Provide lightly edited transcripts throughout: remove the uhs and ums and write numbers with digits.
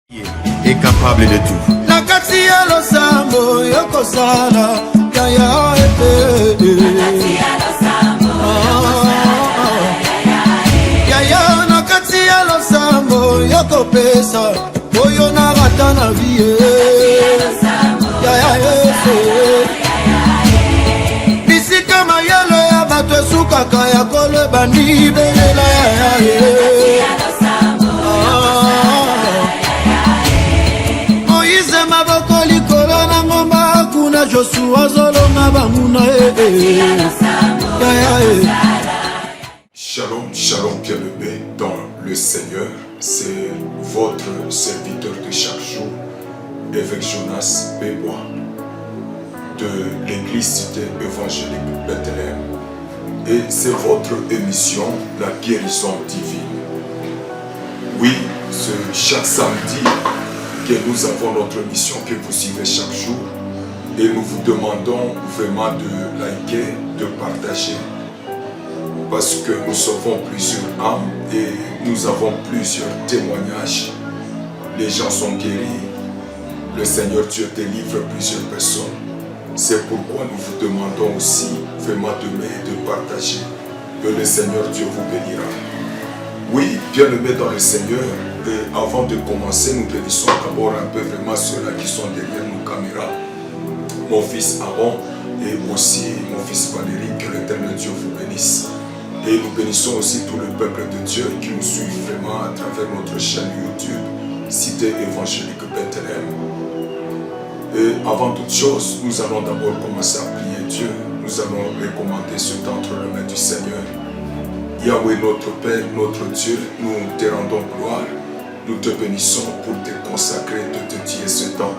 Est capable de tout. La katia lo sambo yoko sala kaya yaya na katia lo sambo yoko pesa oyo na rata na vie yaya bisika mayelo ya bato sukaka ya kole bandi belela yaya Shalom, shalom bien-aimé dans le Seigneur. C'est votre serviteur de chaque jour, évêque Jonas Bébois, de l'église cité évangélique Bethléem. Et c'est votre émission, la guérison divine. Oui, c'est chaque samedi que nous avons notre émission que vous suivez chaque jour. Et nous vous demandons vraiment de liker, de partager, parce que nous sauvons plusieurs âmes et nous avons plusieurs témoignages. Les gens sont guéris, le Seigneur Dieu délivre plusieurs personnes. C'est pourquoi nous vous demandons aussi vraiment d'aimer et de partager, que le Seigneur Dieu vous bénira. Oui, bien-aimés dans le Seigneur, et avant de commencer, nous bénissons d'abord un peu vraiment ceux-là qui sont derrière nos caméras. Mon fils Aaron et aussi mon fils Valérie, que l'Éternel Dieu vous bénisse. Et nous bénissons aussi tout le peuple de Dieu qui nous suit vraiment à travers notre chaîne YouTube, Cité Évangélique Bethléem. Et avant toute chose, nous allons d'abord commencer à prier Dieu. Nous allons recommander ce temps entre les mains du Seigneur. Yahweh, notre Père, notre Dieu, nous te rendons gloire. Nous te bénissons pour te consacrer, de te dire ce temps.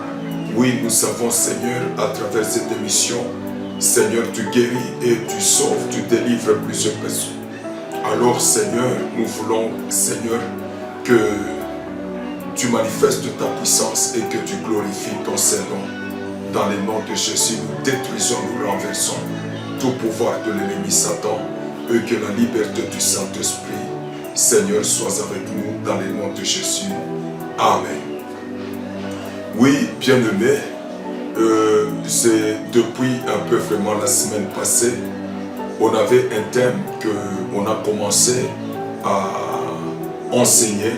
Oui, nous savons, Seigneur, à travers cette émission, Seigneur, tu guéris et tu sauves, tu délivres plusieurs personnes. Alors, Seigneur, nous voulons, Seigneur, que tu manifestes ta puissance et que tu glorifies ton Saint-Nom. Dans le nom de Jésus, nous détruisons, nous renversons tout pouvoir de l'ennemi Satan et que la liberté du Saint-Esprit, Seigneur, soit avec nous dans le nom de Jésus. Amen. Oui, bien-aimés, c'est depuis un peu vraiment la semaine passée, on avait un thème qu'on a commencé à enseigner.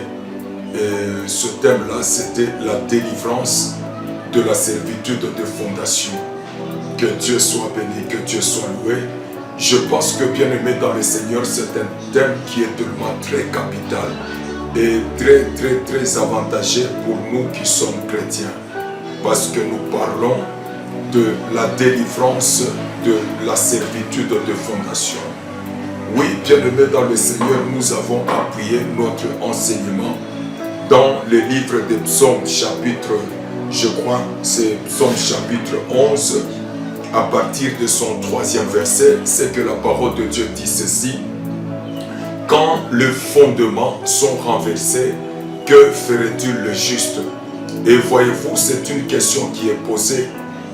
Et ce thème-là, c'était la délivrance de la servitude de fondation. Que Dieu soit béni, que Dieu soit loué. Je pense que, bien-aimés dans le Seigneur, c'est un thème qui est tellement très capital et très avantageux pour nous qui sommes chrétiens, parce que nous parlons de la délivrance de la servitude de fondation. Oui, bien-aimés dans le Seigneur, nous avons appuyé notre enseignement dans le livre des Psaumes, chapitre, je crois, c'est Psaume chapitre 11, à partir de son 3e verset, c'est que la parole de Dieu dit ceci: quand les fondements sont renversés, que ferait-il le juste? Et voyez-vous, c'est une question qui est posée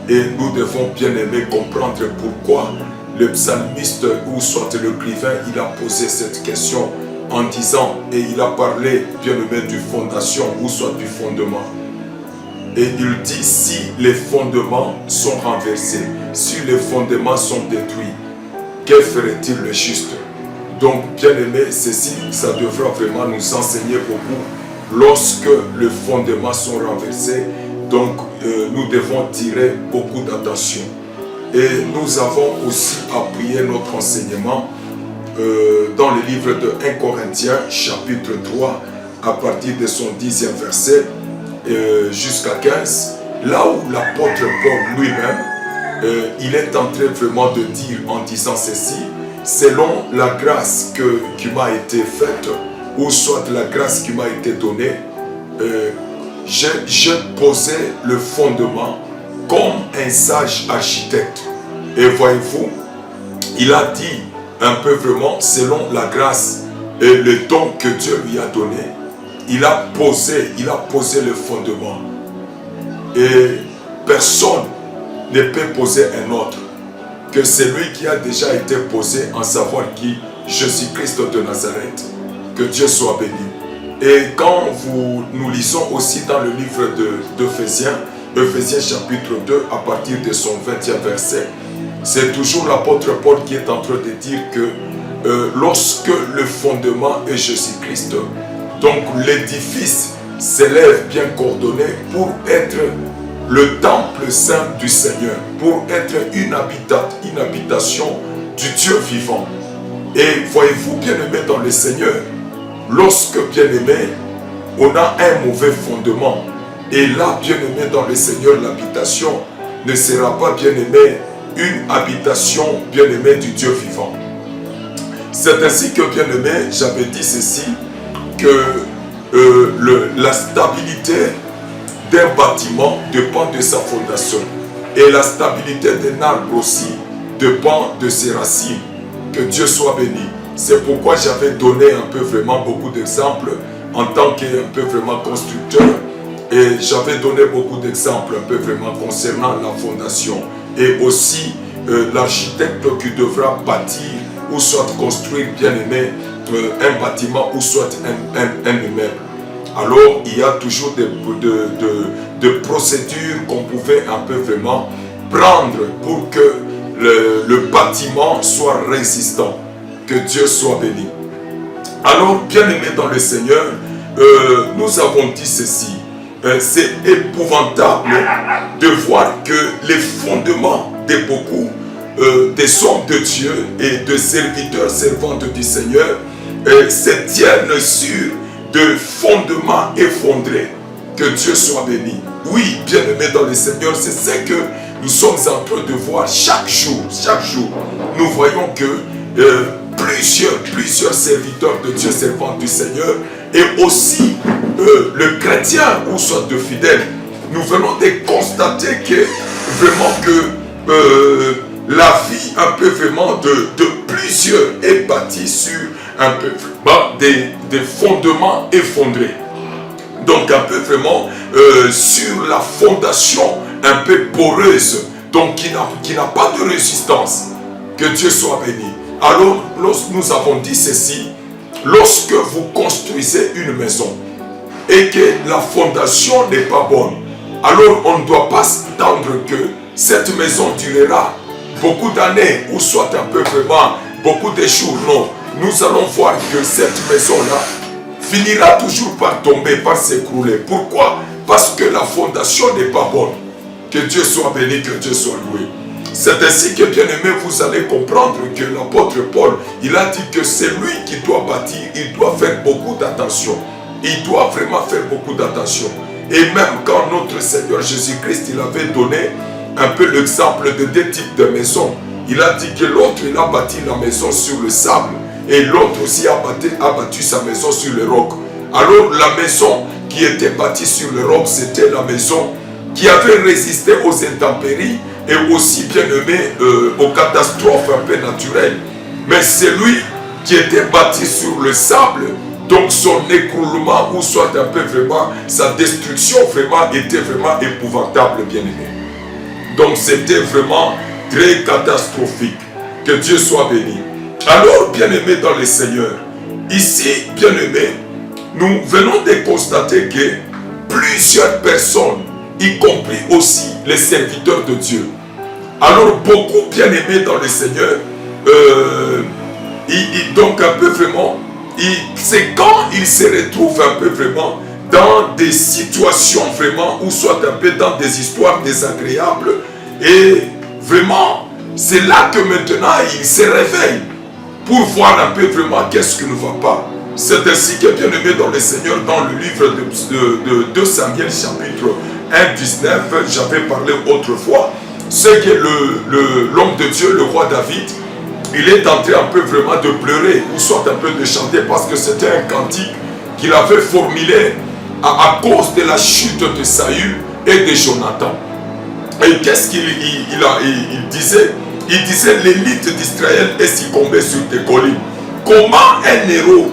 et nous devons bien aimer comprendre pourquoi le psalmiste ou soit l'écrivain, il a posé cette question en disant, et il a parlé bien aimé du fondation ou soit du fondement. Et il dit, si les fondements sont renversés, si les fondements sont détruits, que ferait-il le juste? Donc, bien aimé, ceci, ça devra vraiment nous enseigner beaucoup. Lorsque les fondements sont renversés, donc nous devons tirer beaucoup d'attention. Et nous avons aussi appuyé notre enseignement dans le livre de 1 Corinthiens, chapitre 3, à partir de son 10e verset jusqu'à 15, là où l'apôtre Paul lui-même, il est en train vraiment de dire en disant ceci: selon la grâce qui m'a été faite, ou soit la grâce qui m'a été donnée, j'ai posé le fondement comme un sage architecte. Et voyez-vous, il a dit un peu vraiment selon la grâce et le don que Dieu lui a donné. Il a posé le fondement. Et personne ne peut poser un autre que celui qui a déjà été posé, en savoir qui, Jésus-Christ de Nazareth. Que Dieu soit béni. Et quand nous lisons aussi dans le livre d'Éphésiens, Éphésiens chapitre 2, à partir de son 20e verset, c'est toujours l'apôtre Paul qui est en train de dire que lorsque le fondement est Jésus-Christ, donc l'édifice s'élève bien coordonné pour être le temple saint du Seigneur, pour être une habitation du Dieu vivant. Et voyez-vous, bien-aimés dans le Seigneur, lorsque, bien-aimés, on a un mauvais fondement, et là, bien-aimés dans le Seigneur, l'habitation ne sera pas, bien-aimé, une habitation, bien-aimée, du Dieu vivant. C'est ainsi que, bien-aimé, j'avais dit ceci, que la stabilité d'un bâtiment dépend de sa fondation. Et la stabilité d'un arbre aussi dépend de ses racines. Que Dieu soit béni. C'est pourquoi j'avais donné un peu vraiment beaucoup d'exemples en tant qu'un peu vraiment constructeur. Et j'avais donné beaucoup d'exemples un peu vraiment concernant la fondation. Et aussi l'architecte qui devra bâtir ou soit construire, bien aimé, un bâtiment ou soit un immeuble. Alors il y a toujours des procédures qu'on pouvait un peu vraiment prendre pour que le bâtiment soit résistant. Que Dieu soit béni. Alors, bien aimé dans le Seigneur, nous avons dit ceci. C'est épouvantable de voir que les fondements de beaucoup des hommes de Dieu et de serviteurs servantes du Seigneur se tiennent sur de fondements effondrés. Que Dieu soit béni. Oui, bien aimé dans le Seigneur, c'est ce que nous sommes en train de voir chaque jour. Nous voyons que plusieurs serviteurs de Dieu, servants du Seigneur, et aussi le chrétien ou soit de fidèles, nous venons de constater que vraiment que la vie un peu vraiment de plusieurs est bâtie sur un peu des fondements effondrés. Donc un peu vraiment sur la fondation un peu poreuse, donc qui n'a pas de résistance. Que Dieu soit béni. Alors, nous avons dit ceci, lorsque vous construisez une maison et que la fondation n'est pas bonne, alors on ne doit pas s'attendre que cette maison durera beaucoup d'années ou soit un peu vraiment beaucoup de jours. Non, nous allons voir que cette maison-là finira toujours par tomber, par s'écrouler. Pourquoi? Parce que la fondation n'est pas bonne. Que Dieu soit béni, que Dieu soit loué. C'est ainsi que, bien aimé, vous allez comprendre que l'apôtre Paul, il a dit que c'est lui qui doit bâtir, il doit faire beaucoup d'attention. Il doit vraiment faire beaucoup d'attention. Et même quand notre Seigneur Jésus-Christ, il avait donné un peu l'exemple de deux types de maisons. Il a dit que l'autre, il a bâti la maison sur le sable. Et l'autre aussi a bâti sa maison sur le roc. Alors la maison qui était bâtie sur le roc, c'était la maison qui avait résisté aux intempéries et aussi, bien aimé, aux catastrophes un peu naturelles. Mais celui qui était bâti sur le sable, donc son écroulement ou soit un peu vraiment, sa destruction vraiment était vraiment épouvantable, bien aimé. Donc c'était vraiment très catastrophique. Que Dieu soit béni. Alors, bien aimé dans le Seigneur, ici, bien aimé, nous venons de constater que plusieurs personnes, y compris aussi les serviteurs de Dieu, alors beaucoup bien aimés dans le Seigneur, donc un peu vraiment, c'est quand ils se retrouvent un peu vraiment dans des situations vraiment, ou soit un peu dans des histoires désagréables, et vraiment, c'est là que maintenant ils se réveillent pour voir un peu vraiment qu'est-ce qui ne va pas. C'est ainsi que, bien aimé dans le Seigneur, dans le livre de 2 Samuel chapitre 1, 19, j'avais parlé autrefois, c'est que l'homme de Dieu, le roi David, il est en train un peu vraiment de pleurer, ou soit un peu de chanter, parce que c'était un cantique qu'il avait formulé à cause de la chute de Saül et de Jonathan. Et qu'est-ce qu'il disait? Il disait, l'élite d'Israël est succombée sur tes collines. Comment un héros,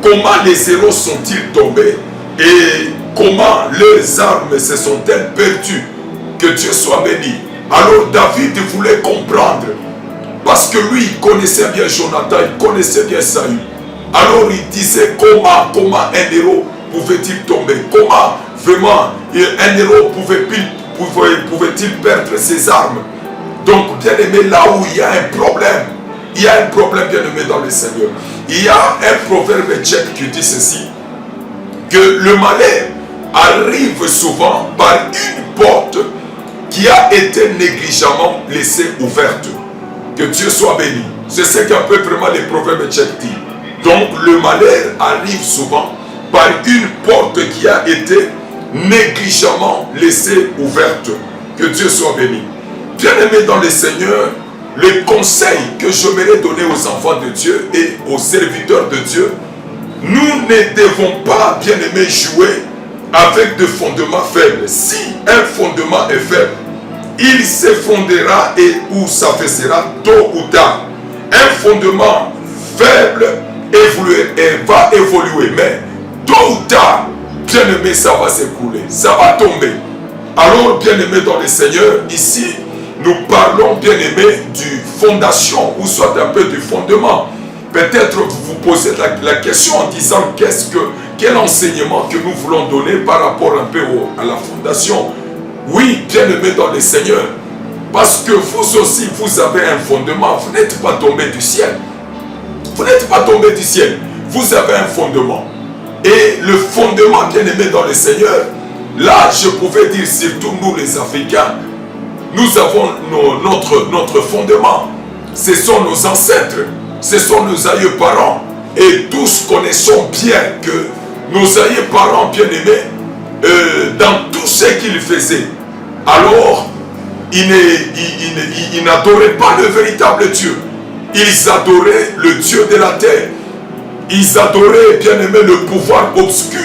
comment les héros sont-ils tombés? Et comment leurs armes se sont-elles perdues? Que Dieu soit béni. Alors David voulait comprendre. Parce que lui, il connaissait bien Jonathan, il connaissait bien Saül. Alors il disait comment un héros pouvait-il tomber? Comment vraiment un héros pouvait-il perdre ses armes? Donc bien aimé, là où il y a un problème, il y a un problème bien aimé dans le Seigneur. Il y a un proverbe tchèque qui dit ceci, que le malheur arrive souvent par une porte qui a été négligemment laissée ouverte. Que Dieu soit béni. C'est ce qu'un peu vraiment les proverbes tchèques disent. Donc le malheur arrive souvent par une porte qui a été négligemment laissée ouverte. Que Dieu soit béni. Bien-aimés dans le Seigneur, le conseil que j'aimerais donner aux enfants de Dieu et aux serviteurs de Dieu, nous ne devons pas, bien-aimés, jouer avec des fondements faibles. Si un fondement est faible, il s'effondrera ou s'affaissera tôt ou tard. Un fondement faible va évoluer, mais tôt ou tard, bien-aimé, ça va s'écrouler, ça va tomber. Alors, bien-aimé dans le Seigneur, ici, nous parlons, bien-aimé, du fondation, ou soit un peu du fondement. Peut-être vous vous posez la question en disant quel enseignement que nous voulons donner par rapport un peu à la fondation. Oui, bien-aimé dans le Seigneur, parce que vous aussi, vous avez un fondement, vous n'êtes pas tombé du ciel. Vous n'êtes pas tombé du ciel, vous avez un fondement. Et le fondement, bien-aimé dans le Seigneur, là, je pouvais dire, surtout nous les Africains, nous avons notre fondement. Ce sont nos ancêtres, ce sont nos aïeux parents. Et tous connaissons bien que nos aïeux parents bien-aimés, dans tout ce qu'ils faisaient, alors ils n'adoraient pas le véritable Dieu. Ils adoraient le Dieu de la terre. Ils adoraient, bien-aimé, le pouvoir obscur.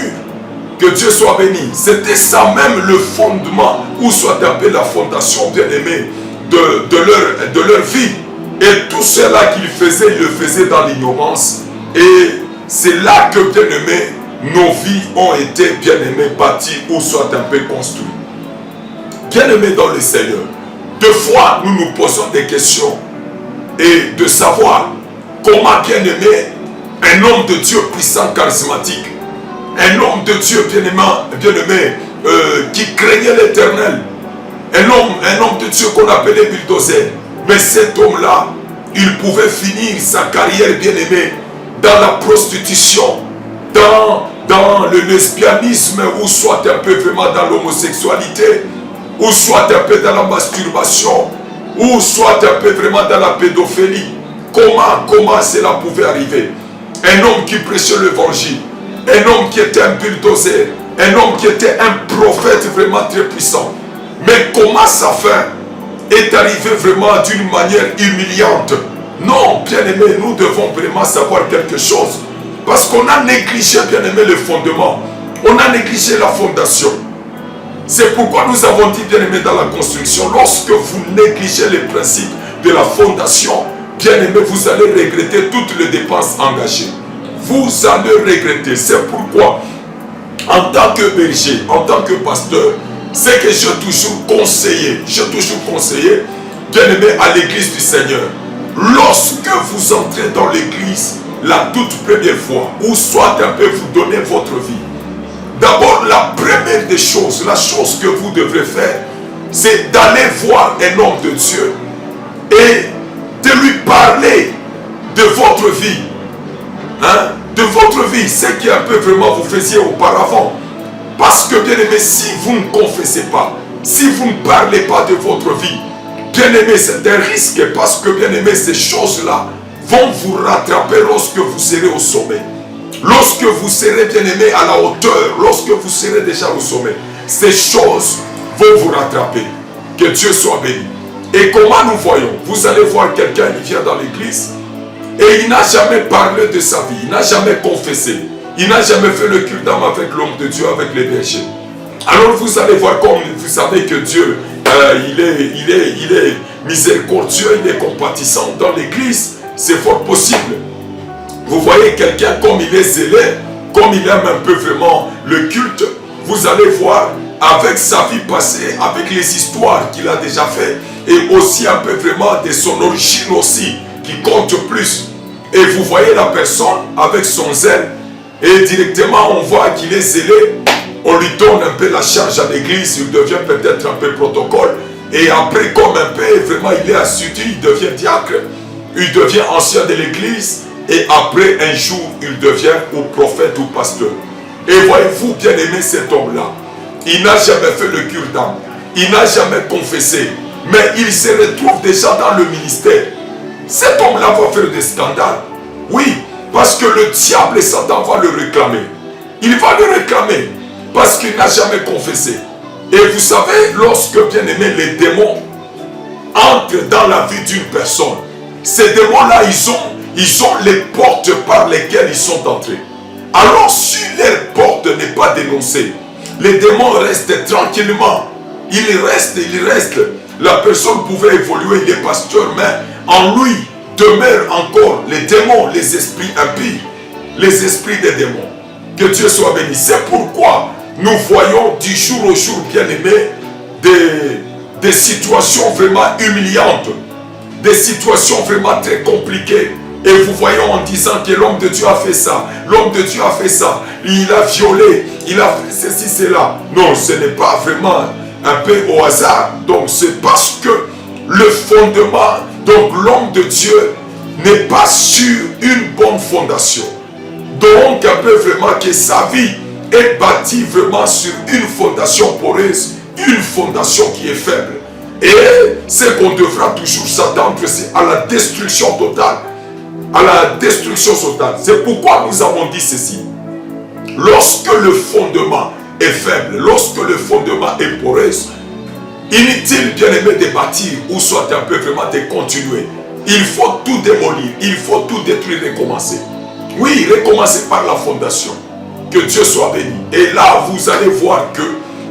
Que Dieu soit béni. C'était ça même le fondement, ou soit appelé la fondation, bien-aimé, de leur vie. Et tout cela qu'ils faisaient, ils le faisaient dans l'ignorance. Et c'est là que, bien-aimé, nos vies ont été, bien-aimé, bâties, ou soit un peu construites. Bien-aimé dans le Seigneur, deux fois nous nous posons des questions et de savoir comment, bien-aimé, un homme de Dieu puissant, charismatique, un homme de Dieu bien-aimé, qui craignait l'Éternel, un homme de Dieu qu'on appelait bulldozer, mais cet homme-là, il pouvait finir sa carrière, bien-aimé, dans la prostitution, dans le lesbianisme, ou soit un peu vraiment dans l'homosexualité, ou soit un peu dans la masturbation, ou soit un peu vraiment dans la pédophilie. Comment cela pouvait arriver? Un homme qui prêchait l'évangile, un homme qui était un bulldozer, un homme qui était un prophète vraiment très puissant. Mais comment sa fin est arrivée vraiment d'une manière humiliante? Non, bien-aimé, nous devons vraiment savoir quelque chose. Parce qu'on a négligé, bien-aimé, le fondement. On a négligé la fondation. C'est pourquoi nous avons dit, bien-aimé, dans la construction, lorsque vous négligez les principes de la fondation, bien-aimé, vous allez regretter toutes les dépenses engagées. Vous allez regretter. C'est pourquoi, en tant que berger, en tant que pasteur, c'est que j'ai toujours conseillé, bien-aimé, à l'église du Seigneur. Lorsque vous entrez dans l'église, la toute première fois, ou soit un peu vous donnez votre vie, d'abord, la première des choses, la chose que vous devrez faire, c'est d'aller voir un homme de Dieu et de lui parler de votre vie. De votre vie, ce qui un peu vraiment vous faisiez auparavant. Parce que, bien-aimé, si vous ne confessez pas, si vous ne parlez pas de votre vie, bien-aimé, c'est un risque parce que, bien-aimé, ces choses-là vont vous rattraper lorsque vous serez au sommet. Lorsque vous serez, bien-aimé, à la hauteur, lorsque vous serez déjà au sommet, ces choses vont vous rattraper. Que Dieu soit béni. Et comment nous voyons? Vous allez voir quelqu'un qui vient dans l'église et il n'a jamais parlé de sa vie, il n'a jamais confessé, il n'a jamais fait le culte d'âme avec l'homme de Dieu, avec les bergers. Alors vous allez voir comme vous savez que Dieu, il est miséricordieux, il est compatissant dans l'église, c'est fort possible. Vous voyez quelqu'un comme il est zélé, comme il aime un peu vraiment le culte, vous allez voir avec sa vie passée, avec les histoires qu'il a déjà fait, et aussi un peu vraiment de son origine aussi, qui compte plus. Et vous voyez la personne avec son zèle, et directement on voit qu'il est zélé. On lui donne un peu la charge à l'église, il devient peut-être un peu protocole. Et après, comme un peu, vraiment, il est assidu, il devient diacre, il devient ancien de l'église. Et après, un jour, il devient ou prophète ou pasteur. Et voyez-vous, bien aimé, cet homme-là, il n'a jamais fait le cure-dent, il n'a jamais confessé, mais il se retrouve déjà dans le ministère. Cet homme-là va faire des scandales. Oui, parce que le diable et Satan vont le réclamer. Il va le réclamer parce qu'il n'a jamais confessé. Et vous savez, lorsque, bien aimé, les démons entrent dans la vie d'une personne, ces démons-là, ils ont les portes par lesquelles ils sont entrés. Alors, si leur porte n'est pas dénoncée, les démons restent tranquillement. Ils restent. La personne pouvait évoluer, il est pasteur, mais en lui demeurent encore les démons, les esprits impies, les esprits des démons. Que Dieu soit béni. C'est pourquoi nous voyons du jour au jour, bien aimé, des situations vraiment humiliantes, des situations vraiment très compliquées. Et vous voyez en disant que l'homme de Dieu a fait ça, l'homme de Dieu a fait ça, il a violé, il a fait ceci, cela. Non, ce n'est pas vraiment un peu au hasard. Donc c'est parce que le fondement, donc l'homme de Dieu n'est pas sur une bonne fondation. Donc un peu vraiment que sa vie est bâtie vraiment sur une fondation poreuse, une fondation qui est faible. Et ce qu'on devra toujours s'attendre, c'est à la destruction totale. À la destruction totale. C'est pourquoi nous avons dit ceci. Lorsque le fondement est faible, lorsque le fondement est poreux, inutile, bien aimé, de bâtir ou soit un peu vraiment de continuer. Il faut tout démolir, il faut tout détruire, recommencer. Oui, recommencer par la fondation. Que Dieu soit béni. Et là, vous allez voir que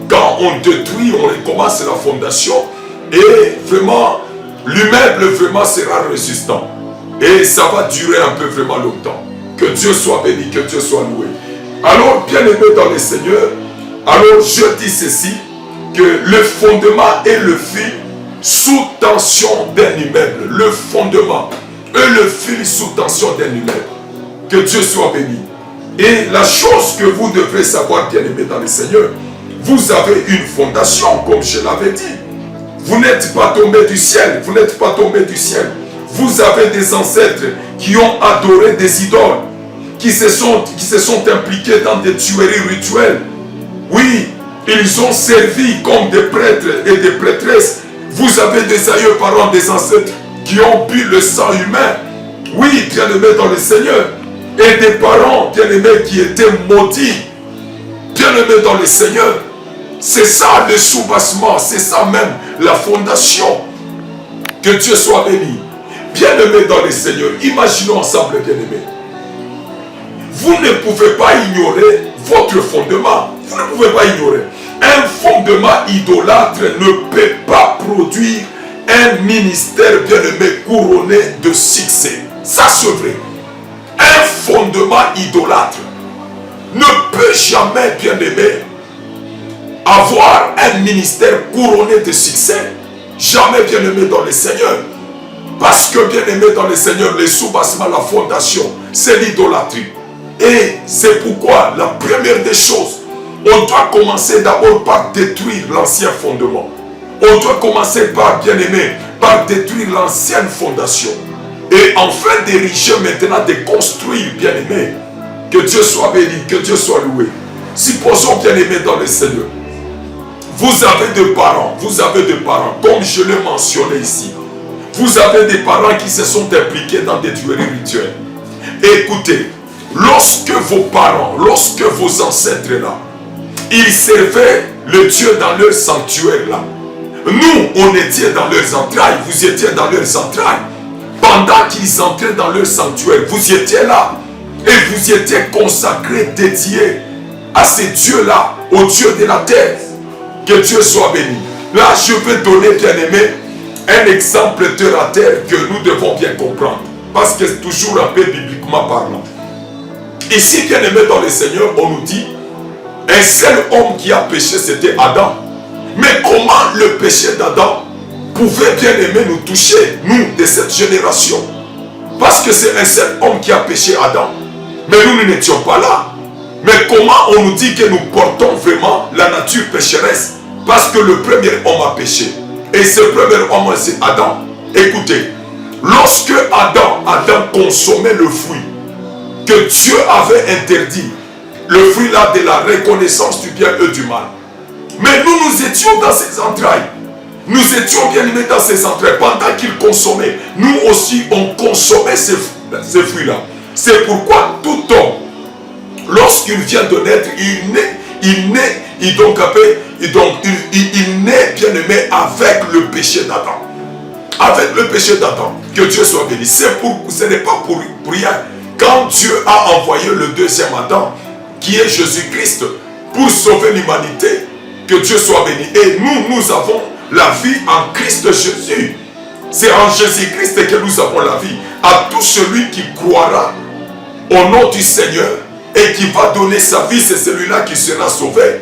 quand on détruit, on recommence la fondation et vraiment, l'immeuble vraiment sera résistant. Et ça va durer un peu vraiment longtemps. Que Dieu soit béni, que Dieu soit loué. Alors, bien aimé dans le Seigneur, alors je dis ceci, que le fondement est le fil sous tension d'un immeuble. Le fondement est le fil sous tension d'un immeuble. Que Dieu soit béni. Et la chose que vous devrez savoir, bien aimé dans le Seigneur, vous avez une fondation, comme je l'avais dit. Vous n'êtes pas tombé du ciel, vous n'êtes pas tombé du ciel. Vous avez des ancêtres qui ont adoré des idoles, qui se sont impliqués dans des tueries rituelles. Oui, ils ont servi comme des prêtres et des prêtresses. Vous avez des aïeux parents, des ancêtres qui ont bu le sang humain. Oui, bien-aimés dans le Seigneur. Et des parents, bien-aimés, qui étaient maudits. Bien-aimés dans le Seigneur. C'est ça le soubassement, c'est ça même la fondation. Que Dieu soit béni. Bien-aimés dans le Seigneur, imaginons ensemble, bien-aimés. Vous ne pouvez pas ignorer votre fondement. Vous ne pouvez pas ignorer. Un fondement idolâtre ne peut pas produire un ministère, bien-aimé, couronné de succès. Ça, c'est vrai. Un fondement idolâtre ne peut jamais, bien-aimé, avoir un ministère couronné de succès. Jamais, bien-aimé dans le Seigneur. Parce que, bien-aimé dans le Seigneur, le soubassement, la fondation, c'est l'idolâtrie. Et c'est pourquoi la première des choses, on doit commencer d'abord par détruire l'ancien fondement. On doit commencer par, bien-aimé, par détruire l'ancienne fondation. Et enfin d'ériger maintenant, de construire, bien-aimé. Que Dieu soit béni, que Dieu soit loué. Supposons, bien-aimé dans le Seigneur, vous avez des parents, comme je l'ai mentionné ici. Vous avez des parents qui se sont impliqués dans des tueries rituelles. Écoutez, lorsque vos parents, lorsque vos ancêtres là, ils servaient le Dieu dans leur sanctuaire là. Nous, on était dans leurs entrailles, vous étiez dans leurs entrailles. Pendant qu'ils entraient dans leur sanctuaire, vous étiez là. Et vous étiez consacrés, dédiés à ces dieux-là, au Dieu de la terre. Que Dieu soit béni. Là, je vais donner, bien-aimé, un exemple terre à terre que nous devons bien comprendre. Parce que c'est toujours un peu bibliquement parlant. Ici, bien-aimé dans le Seigneur, on nous dit, un seul homme qui a péché, c'était Adam. Mais comment le péché d'Adam pouvait, bien-aimé, nous toucher, nous, de cette génération? Parce que c'est un seul homme qui a péché, Adam. Mais nous n'étions pas là. Mais comment on nous dit que nous portons vraiment la nature pécheresse? Parce que le premier homme a péché. Et ce premier homme, c'est Adam. Écoutez, lorsque Adam consommait le fruit que Dieu avait interdit, le fruit là de la reconnaissance du bien et du mal. Mais nous étions dans ses entrailles. Nous étions bien aimés dans ses entrailles. Pendant qu'il consommait, nous aussi on consommait ces fruits-là. C'est pourquoi tout homme, lorsqu'il vient de naître, il naît bien aimé avec le péché d'Adam. Avec le péché d'Adam. Que Dieu soit béni. Ce n'est pas pour rien. Quand Dieu a envoyé le deuxième Adam, qui est Jésus-Christ, pour sauver l'humanité, que Dieu soit béni. Et nous avons la vie en Christ Jésus. C'est en Jésus-Christ que nous avons la vie. À tout celui qui croira au nom du Seigneur et qui va donner sa vie, c'est celui-là qui sera sauvé.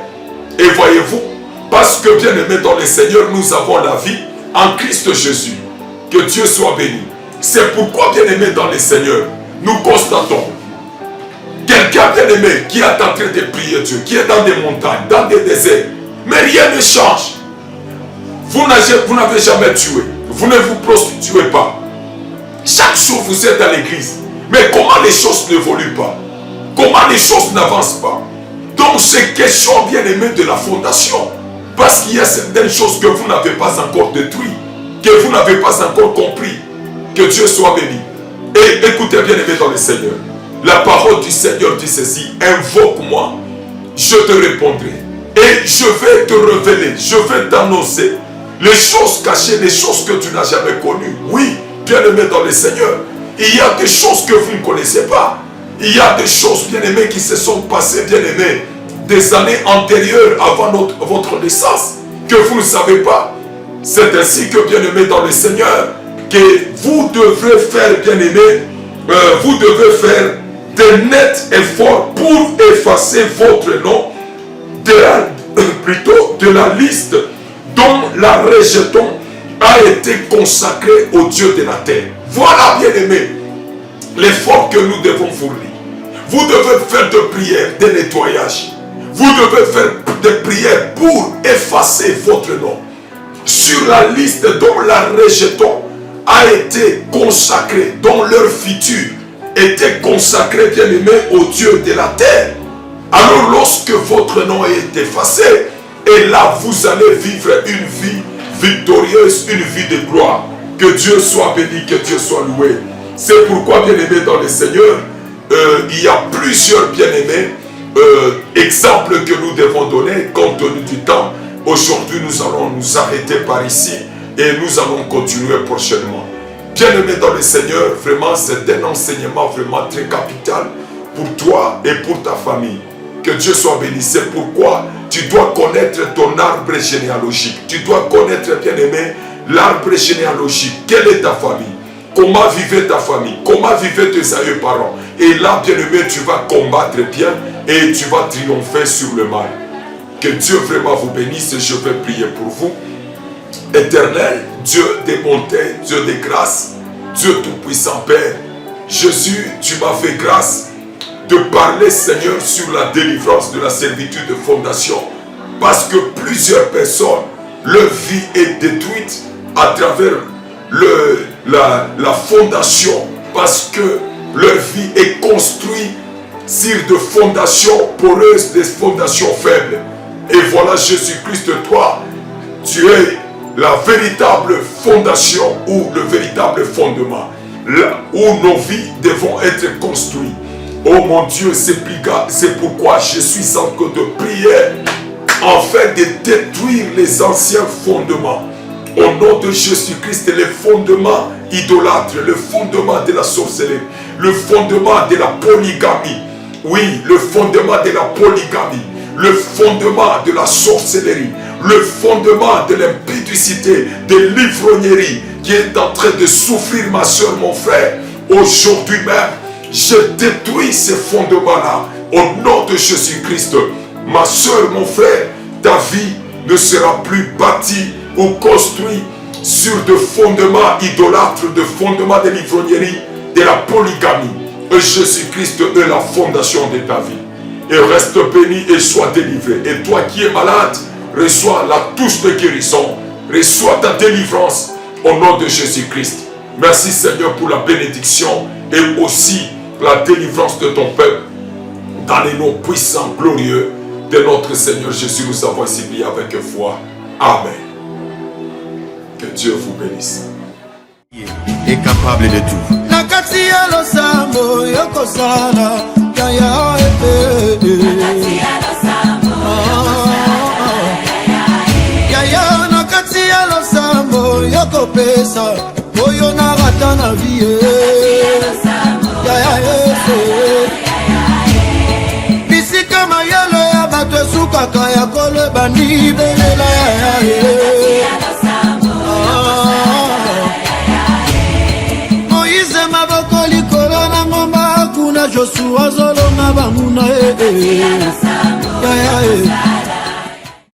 Et voyez-vous, parce que bien aimé dans le Seigneur, nous avons la vie en Christ Jésus. Que Dieu soit béni. C'est pourquoi bien aimé dans le Seigneur, nous constatons quelqu'un bien aimé qui est en train de prier Dieu, qui est dans des montagnes, dans des déserts, mais rien ne change. Vous n'avez jamais tué, vous ne vous prostituez pas. Chaque jour vous êtes à l'église, mais comment les choses n'évoluent pas? Comment les choses n'avancent pas? Donc c'est question bien aimé de la fondation, parce qu'il y a certaines choses que vous n'avez pas encore détruites, que vous n'avez pas encore compris. Que Dieu soit béni. Et écoutez bien aimé dans le Seigneur. La parole du Seigneur dit ceci: invoque-moi, je te répondrai. Et je vais te révéler, je vais t'annoncer les choses cachées, les choses que tu n'as jamais connues. Oui, bien aimé dans le Seigneur, il y a des choses que vous ne connaissez pas. Il y a des choses bien aimées qui se sont passées, bien aimées, des années antérieures avant votre naissance, que vous ne savez pas. C'est ainsi que bien aimé dans le Seigneur, que vous devrez faire, bien aimé, vous devez faire de nets efforts pour effacer votre nom de la liste dont la rejetons a été consacrée au Dieu de la terre. Voilà, bien aimé, l'effort que nous devons fournir. Vous devez faire des prières de nettoyage. Vous devez faire des prières pour effacer votre nom sur la liste dont la rejetons a été consacrée, dont leur futur était consacré, bien aimé, au Dieu de la terre. Alors lorsque votre nom est effacé, et là vous allez vivre une vie victorieuse, une vie de gloire. Que Dieu soit béni, que Dieu soit loué. C'est pourquoi, bien aimé dans le Seigneur, il y a plusieurs bien aimés exemples que nous devons donner compte tenu du temps. Aujourd'hui nous allons nous arrêter par ici et nous allons continuer prochainement. Bien aimé dans le Seigneur, vraiment c'est un enseignement vraiment très capital pour toi et pour ta famille. Que Dieu soit béni. C'est pourquoi tu dois connaître ton arbre généalogique. Tu dois connaître, bien aimé, l'arbre généalogique. Quelle est ta famille? Comment vivait ta famille? Comment vivaient tes aïeux parents? Et là, bien aimé, tu vas combattre bien et tu vas triompher sur le mal. Que Dieu vraiment vous bénisse et je vais prier pour vous. Éternel, Dieu des montagnes, Dieu des grâces, Dieu tout-puissant Père, Jésus, tu m'as fait grâce de parler, Seigneur, sur la délivrance de la servitude de fondation, parce que plusieurs personnes, leur vie est détruite à travers la fondation, parce que leur vie est construite sur des fondations poreuses, des fondations faibles. Et voilà, Jésus-Christ, toi, tu es la véritable fondation ou le véritable fondement, là où nos vies devront être construites. Oh mon Dieu, c'est pourquoi je suis en train de prier afin de détruire les anciens fondements. Au nom de Jésus-Christ, les fondements idolâtres, le fondement de la sorcellerie, le fondement de la polygamie. Oui, le fondement de la polygamie, le fondement de la sorcellerie, le fondement de l'impudicité, de l'ivrognerie qui est en train de souffrir, ma soeur, mon frère. Aujourd'hui même, je détruis ces fondements-là au nom de Jésus-Christ. Ma soeur, mon frère, ta vie ne sera plus bâtie ou construite sur de fondements idolâtres, de fondements de l'ivrognerie, de la polygamie. Et Jésus-Christ est la fondation de ta vie. Et reste béni et sois délivré. Et toi qui es malade, reçois la touche de guérison. Reçois ta délivrance au nom de Jésus-Christ. Merci Seigneur pour la bénédiction et aussi la délivrance de ton peuple. Dans les noms puissants, glorieux de notre Seigneur Jésus, nous avons supplié avec foi. Amen. Que Dieu vous bénisse. Est capable de tout. Nakati ya losambo yokosala kaya ete. Yaya nakati ya losambo yokopesa oyo narata na vie. Yaya ete. Bisika mayelo ya bato esukaka ya koleba ni belela yaya ete.